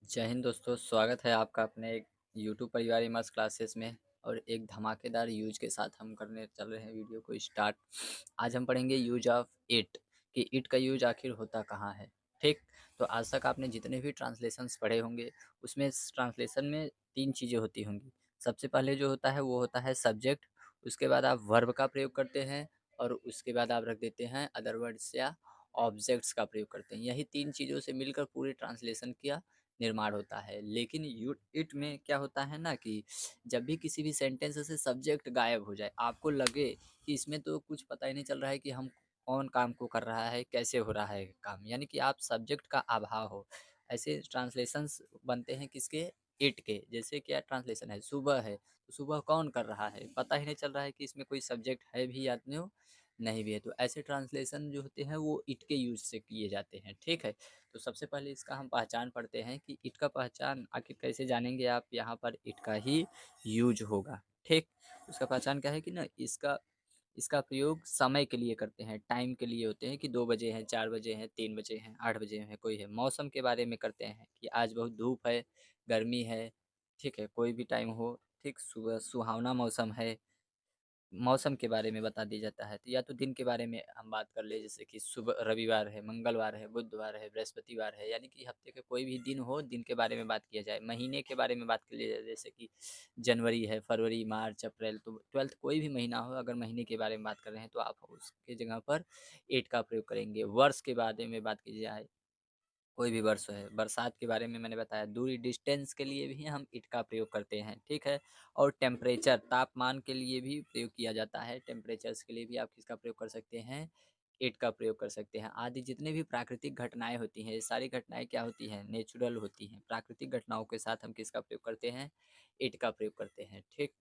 जय हिंद दोस्तों, स्वागत है आपका अपने एक यूट्यूब परिवार इमर्स क्लासेस में। और एक धमाकेदार यूज के साथ हम करने चल रहे हैं वीडियो को स्टार्ट। आज हम पढ़ेंगे यूज ऑफ इट, कि इट का यूज आखिर होता कहाँ है। ठीक, तो आज तक आपने जितने भी ट्रांसलेशंस पढ़े होंगे उसमें इस ट्रांसलेशन में तीन चीज़ें होती होंगी। सबसे पहले जो होता है वो होता है सब्जेक्ट, उसके बाद आप वर्ब का प्रयोग करते हैं और उसके बाद आप रख देते हैं अदर वर्ड्स या ऑब्जेक्ट्स का प्रयोग करते हैं। यही तीन चीज़ों से मिलकर पूरे ट्रांसलेशन किया निर्माण होता है। लेकिन यू इट में क्या होता है ना कि जब भी किसी भी सेंटेंस से सब्जेक्ट गायब हो जाए, आपको लगे कि इसमें तो कुछ पता ही नहीं चल रहा है कि हम कौन काम को कर रहा है, कैसे हो रहा है काम, यानी कि आप सब्जेक्ट का अभाव हो, ऐसे ट्रांसलेशंस बनते हैं किसके, इट के। जैसे क्या ट्रांसलेशन है, सुबह है तो सुबह कौन कर रहा है, पता ही नहीं चल रहा है कि इसमें कोई सब्जेक्ट है भी या नहीं भी है। तो ऐसे ट्रांसलेशन जो होते हैं वो इट के यूज से किए जाते हैं। ठीक है, तो सबसे पहले इसका हम पहचान पढ़ते हैं कि इट का पहचान आखिर कैसे जानेंगे आप। यहाँ पर इट का ही यूज होगा। ठीक, उसका पहचान क्या है कि ना, इसका इसका प्रयोग समय के लिए करते हैं, टाइम के लिए होते हैं कि 2 बजे हैं, 4 बजे हैं, 3 बजे हैं, 8 बजे हैं, कोई है। मौसम के बारे में करते हैं कि आज बहुत धूप है, गर्मी है। ठीक है, कोई भी टाइम हो, ठीक, सुबह सुहावना मौसम है, मौसम के बारे में बता दिया जाता है। तो या तो दिन के बारे में हम बात कर ले, जैसे कि सुबह रविवार है, मंगलवार है, बुधवार है, बृहस्पतिवार है, यानी कि हफ्ते के कोई भी दिन हो, दिन के बारे में बात किया जाए। महीने के बारे में बात कर लिया जाए, जैसे कि जनवरी है, फरवरी, मार्च, अप्रैल, तो 12th कोई भी महीना हो, अगर महीने के बारे में बात कर रहे हैं तो आप उसके जगह पर एट का प्रयोग करेंगे। वर्ष के बारे में बात की जाए, कोई भी वर्ष है, बरसात के बारे में मैंने बताया। दूरी डिस्टेंस के लिए भी हम इट का प्रयोग करते हैं। ठीक है, और टेम्परेचर तापमान के लिए भी प्रयोग किया जाता है। टेम्परेचर्स के लिए भी आप किसका प्रयोग कर सकते हैं, इट का प्रयोग कर सकते हैं। आदि जितने भी प्राकृतिक घटनाएं होती हैं, ये सारी घटनाएं क्या होती हैं, नेचुरल होती हैं। प्राकृतिक घटनाओं के साथ हम किसका प्रयोग करते हैं, इट का प्रयोग करते हैं। ठीक,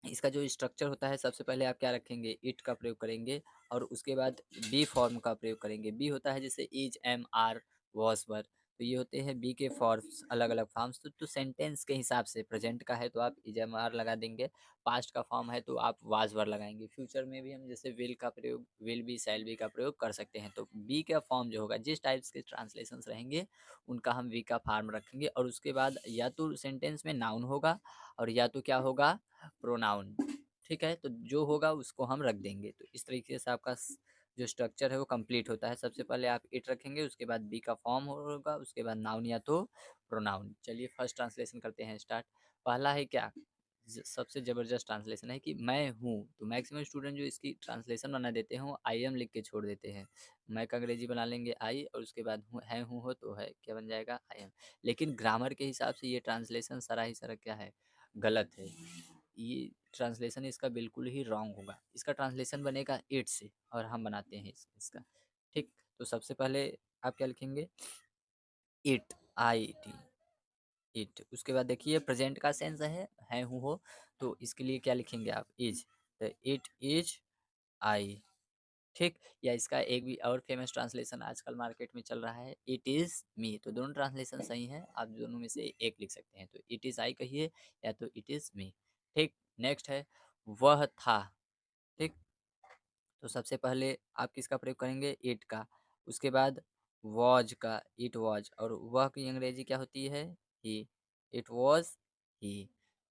इसका जो स्ट्रक्चर होता है, सबसे पहले आप क्या रखेंगे, इट का प्रयोग करेंगे और उसके बाद बी फॉर्म का प्रयोग करेंगे। बी होता है जैसे इज, एम, आर, वॉज, वर, तो ये होते हैं बी के फॉर्म्स, अलग अलग फॉर्म्स। तो सेंटेंस के हिसाब से प्रेजेंट का है तो आप इज, एम, आर लगा देंगे, पास्ट का फॉर्म है तो आप वाज, वर लगाएंगे। फ्यूचर में भी हम जैसे विल का प्रयोग, विल बी, शैल बी का प्रयोग कर सकते हैं। तो बी का फॉर्म जो होगा, जिस टाइप्स के ट्रांसलेशंस रहेंगे उनका हम वी का फॉर्म रखेंगे। और उसके बाद या तो सेंटेंस में नाउन होगा और या तो क्या होगा, प्रोनाउन। ठीक है, तो जो होगा उसको हम रख देंगे। तो इस तरीके से आपका जो स्ट्रक्चर है वो कंप्लीट होता है। सबसे पहले आप इट रखेंगे, उसके बाद बी का फॉर्म होगा, उसके बाद नाउन या तो प्रोनाउन। चलिए फर्स्ट ट्रांसलेशन करते हैं स्टार्ट। पहला है क्या, सबसे ज़बरदस्त ट्रांसलेशन है कि मैं हूँ। तो मैक्सिमम स्टूडेंट जो इसकी ट्रांसलेशन बना देते हैं वो आई एम लिख के छोड़ देते हैं। मैं का अंग्रेजी बना लेंगे आई, और उसके बाद हूँ है, हूँ हो तो है, क्या बन जाएगा, आई एम। लेकिन ग्रामर के हिसाब से ये ट्रांसलेशन सारा ही सारा क्या है, गलत है। ये ट्रांसलेशन इसका बिल्कुल ही रॉन्ग होगा। इसका ट्रांसलेशन बनेगा इट से, और हम बनाते हैं इसका। ठीक, तो सबसे पहले आप क्या लिखेंगे, इट, आई टी, इट। उसके बाद देखिए प्रेजेंट का सेंस है हूँ हो, तो इसके लिए क्या लिखेंगे आप, इज। तो इट इज आई। ठीक, या इसका एक भी और फेमस ट्रांसलेशन आजकल मार्केट में चल रहा है, इट इज़ मी। तो दोनों ट्रांसलेशन सही हैं, आप दोनों में से एक लिख सकते हैं। तो इट इज़ आई कहिए या तो इट इज़ मी। ठीक, नेक्स्ट है वह था। ठीक, तो सबसे पहले आप किसका प्रयोग करेंगे, इट का। उसके बाद वॉज का, इट वॉज। और वह की अंग्रेजी क्या होती है, ही, इट वॉज ही।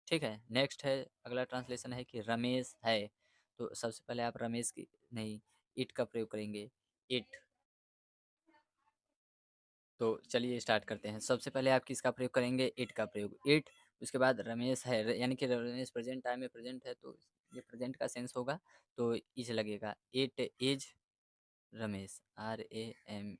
ठीक है, नेक्स्ट है, अगला ट्रांसलेशन है कि रमेश है। तो सबसे पहले आप रमेश की नहीं, इट का प्रयोग करेंगे, इट। तो चलिए स्टार्ट करते हैं। सबसे पहले आप किसका प्रयोग करेंगे, इट का प्रयोग, इट। उसके बाद रमेश है, यानी कि रमेश प्रेजेंट टाइम में प्रेजेंट है तो ये प्रेजेंट का सेंस होगा, तो इज लगेगा। It is Ramesh, RAMESH,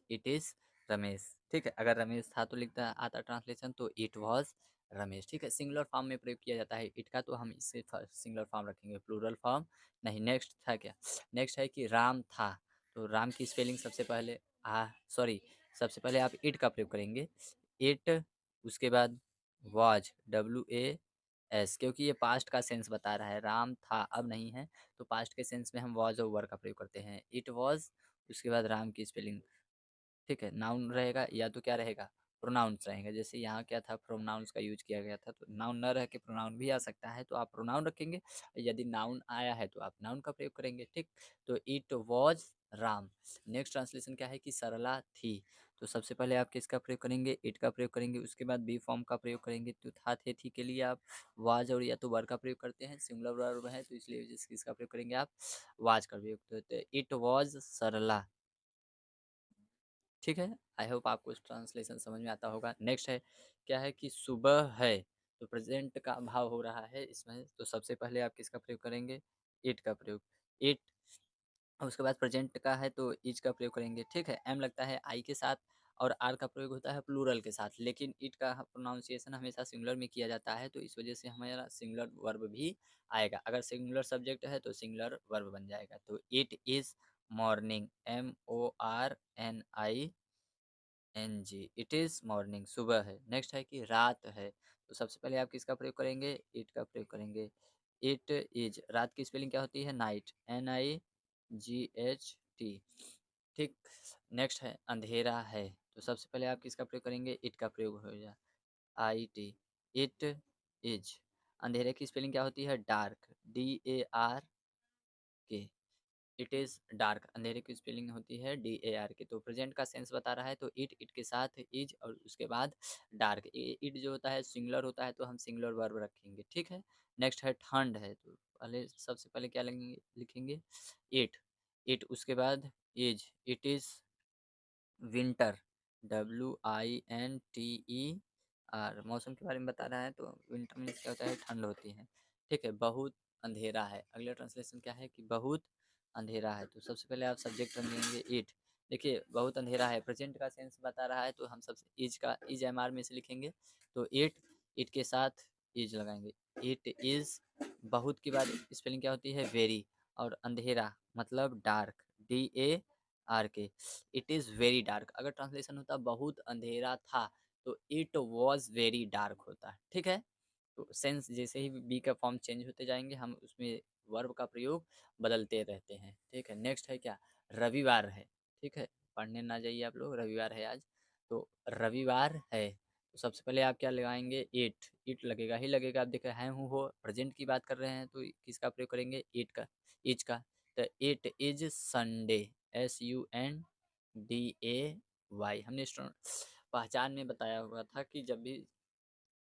it is Ramesh. ठीक है, अगर रमेश था तो लिखता आता ट्रांसलेशन तो इट वाज रमेश। ठीक है, सिंगुलर फॉर्म में प्रयोग किया जाता है इट का, तो हम इससे सिंगुलर फॉर्म रखेंगे, प्लूरल फॉर्म नहीं। नेक्स्ट था क्या, नेक्स्ट है कि राम था। तो राम की स्पेलिंग सबसे पहले सॉरी, सबसे पहले आप इट का प्रयोग करेंगे, इट। उसके बाद वाज, WAS, क्योंकि ये पास्ट का सेंस बता रहा है, राम था अब नहीं है, तो पास्ट के सेंस में हम वाज और वर का प्रयोग करते हैं, इट वाज। उसके बाद राम की स्पेलिंग। ठीक है, नाउन रहेगा या तो क्या रहेगा, प्रोनाउंस रहेगा। जैसे यहाँ क्या था, प्रोनाउंस का यूज किया गया था, तो नाउन न रह के प्रोनाउन भी आ सकता है, तो आप प्रोनाउन रखेंगे। यदि नाउन आया है तो आप नाउन का प्रयोग करेंगे। ठीक, तो it was Ram. Next translation क्या है कि सरला थी। तो सबसे पहले आप किसका प्रयोग करेंगे? इट का प्रयोग करेंगे, उसके बाद बी फॉर्म का प्रयोग करेंगे। तो था, थे, थी के लिए आप वाज और या तो वर का प्रयोग करते हैं, सिंगुलर वर्ब है तो इसलिए किसका प्रयोग करेंगे आप? वाज का प्रयोग करते हैं। इट वाज सरला। ठीक है, आई होप आपको इस ट्रांसलेशन समझ में आता होगा। नेक्स्ट है, क्या है कि सुबह है, तो प्रेजेंट का भाव हो रहा है इसमें, तो सबसे पहले आप किसका प्रयोग करेंगे? इट का प्रयोग। इट, उसके बाद प्रेजेंट का है तो इज का प्रयोग करेंगे। ठीक है, एम लगता है आई के साथ और आर का प्रयोग होता है प्लूरल के साथ, लेकिन इट का प्रोनाउंसिएशन हमेशा सिंगुलर में किया जाता है, तो इस वजह से हमारा सिंगुलर वर्ब भी आएगा। अगर सिंगुलर सब्जेक्ट है तो सिंगुलर वर्ब बन जाएगा। तो it is morning, MORNING, it is morning, सुबह है। नेक्स्ट है कि रात है, तो सबसे पहले आप किसका प्रयोग करेंगे? इट का प्रयोग करेंगे। इट इज, रात की स्पेलिंग क्या होती है? Night, NIGHT। ठीक। नेक्स्ट है अंधेरा है, तो सबसे पहले आप किसका प्रयोग करेंगे? इट का प्रयोग हो जाए, IT। इट इज, अंधेरे की स्पेलिंग क्या होती है? Dark, DARK। It is dark, अंधेरे की स्पेलिंग होती है DARK। तो प्रेजेंट का सेंस बता रहा है तो इट के साथ इज और उसके बाद डार्क। इट जो होता है सिंगुलर होता है तो हम सिंगुलर वर्ब रखेंगे। ठीक है। नेक्स्ट है ठंड है, तो पहले सबसे पहले क्या लिखेंगे? इट। इट उसके बाद is, it is winter, WINTER। मौसम के बारे में बता रहा है तो विंटर मीन्स क्या होता है? ठंड होती है। ठीक है। बहुत अंधेरा है, अगला ट्रांसलेशन क्या है कि बहुत अंधेरा है, तो सबसे पहले आप सब्जेक्ट रख देंगे इट। देखिए बहुत अंधेरा है, प्रेजेंट का सेंस बता रहा है तो हम सबसे इज का इज MR में से लिखेंगे। तो इट, इट के साथ इज लगाएंगे। इट इज, बहुत की बार स्पेलिंग क्या होती है? वेरी, और अंधेरा मतलब dark, DARK। It is very dark, अगर ट्रांसलेशन होता बहुत अंधेरा था तो इट वॉज वेरी डार्क होता। ठीक है। तो सेंस जैसे ही बी का फॉर्म चेंज होते जाएंगे हम उसमें वर्ब का प्रयोग बदलते रहते हैं। ठीक है। नेक्स्ट है क्या? रविवार है। ठीक है, पढ़ने ना जाइए आप लोग, रविवार है आज। तो रविवार है, तो सबसे पहले आप क्या लगाएंगे? इट लगेगा ही लगेगा। आप देख रहे हैं हूँ हो, प्रेजेंट की बात कर रहे हैं तो किसका प्रयोग करेंगे? इट का, इज का। तो इट इज संडे, SUNDAY। हमने पहचान में बताया हुआ था कि जब भी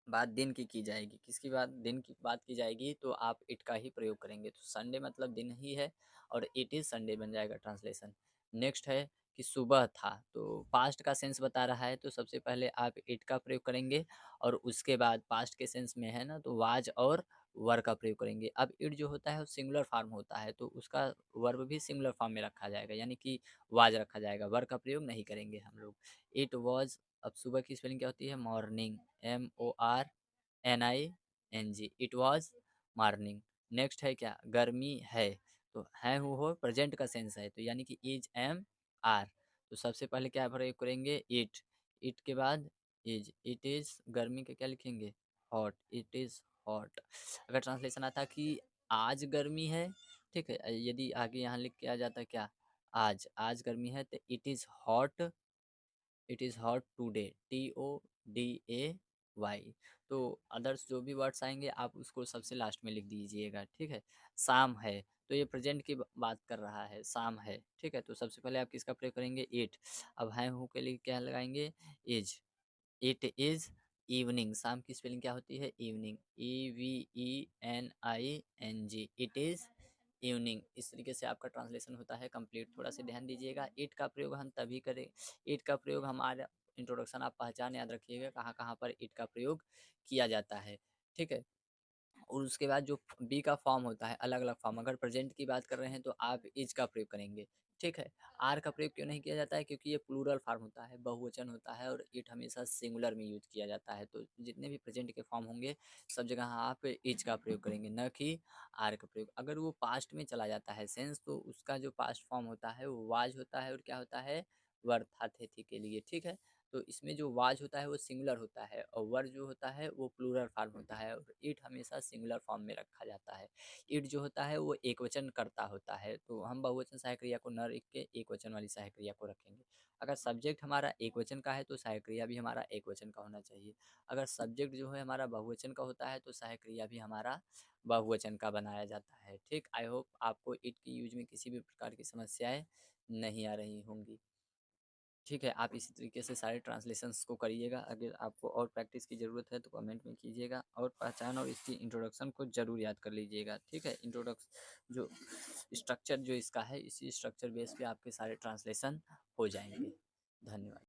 बात दिन की जाएगी, किसकी बात? दिन की बात की जाएगी तो आप इट का ही प्रयोग करेंगे। तो संडे मतलब दिन ही है और इट इज़ संडे बन जाएगा ट्रांसलेशन। नेक्स्ट है कि सुबह था, तो पास्ट का सेंस बता रहा है तो सबसे पहले आप इट का प्रयोग करेंगे और उसके बाद पास्ट के सेंस में है ना तो वाज और वर का प्रयोग करेंगे। अब इट जो होता है वो सिंगुलर फॉर्म होता है तो उसका वर्ब भी सिंगुलर फॉर्म में रखा जाएगा, यानी कि वाज रखा जाएगा, वर का प्रयोग नहीं करेंगे हम लोग। इट वाज, अब सुबह की स्पेलिंग क्या होती है? Morning, MORNING, it was morning. Next है क्या? गर्मी है, तो है हूँ हो प्रेजेंट का सेंस है तो यानी कि इज एम आर। तो सबसे पहले क्या प्रयोग करेंगे? इट, इट के बाद इज, इट इज, गर्मी के क्या लिखेंगे? Hot, it is hot. अगर ट्रांसलेशन आता कि आज गर्मी है, ठीक है, यदि आगे यहाँ लिख के आ जाता क्या? आज, आज गर्मी है तो it is hot, it is hot today, TODAY। तो अदर्स जो भी वर्ड्स आएंगे आप उसको सबसे लास्ट में लिख दीजिएगा। ठीक है। शाम है, तो ये प्रेजेंट की बात कर रहा है, शाम है। ठीक है, तो सबसे पहले आप किसका प्रयोग करेंगे? इट। अब है हूँ के लिए क्या लगाएंगे? इज। इट इज़ इवनिंग, शाम की स्पेलिंग क्या होती है? Evening, EVENING, it is evening. इस तरीके से आपका ट्रांसलेशन होता है कंप्लीट। थोड़ा सा ध्यान दीजिएगा, इट का प्रयोग हम तभी करें, इट का प्रयोग हमारा इंट्रोडक्शन आप पहचान याद रखिएगा कहाँ कहाँ पर इट का प्रयोग किया जाता है। ठीक है। और उसके बाद जो बी का फॉर्म होता है अलग अलग फॉर्म, अगर प्रेजेंट की बात कर रहे हैं तो आप इज का प्रयोग करेंगे। ठीक है। आर का प्रयोग क्यों नहीं किया जाता है? क्योंकि ये प्लूरल फॉर्म होता है, बहुवचन होता है और इट हमेशा सिंगुलर में यूज किया जाता है। तो जितने भी प्रेजेंट के फॉर्म होंगे सब जगह आप इज का प्रयोग करेंगे, न कि आर का प्रयोग। अगर वो पास्ट में चला जाता है सेंस तो उसका जो पास्ट फॉर्म होता है वो वाज होता है और क्या होता है? वर्ब था, थे, थी के लिए। ठीक है। तो इसमें जो वाज होता है वो सिंगुलर होता है और वर जो होता है वो प्लूरल फॉर्म होता है और इट हमेशा सिंगुलर फॉर्म में रखा जाता है। इट जो होता है वो एक वचन करता होता है, तो हम बहुवचन सहायक क्रिया को न लिख के एक वचन वाली सहायक क्रिया को रखेंगे। अगर सब्जेक्ट हमारा एक वचन का है तो सहायक क्रिया भी हमारा एक वचन का होना चाहिए। अगर सब्जेक्ट जो है हमारा बहुवचन का होता है तो सहायक क्रिया भी हमारा बहुवचन का बनाया जाता है। ठीक। आई होप आपको इट की यूज में किसी भी प्रकार की समस्याएं नहीं आ रही होंगी। ठीक है, आप इसी तरीके से सारे ट्रांसलेशंस को करिएगा। अगर आपको और प्रैक्टिस की ज़रूरत है तो कमेंट में कीजिएगा, और पहचान और इसकी इंट्रोडक्शन को ज़रूर याद कर लीजिएगा। ठीक है, जो स्ट्रक्चर जो इसका है, इसी स्ट्रक्चर बेस पे आपके सारे ट्रांसलेशन हो जाएंगे। धन्यवाद।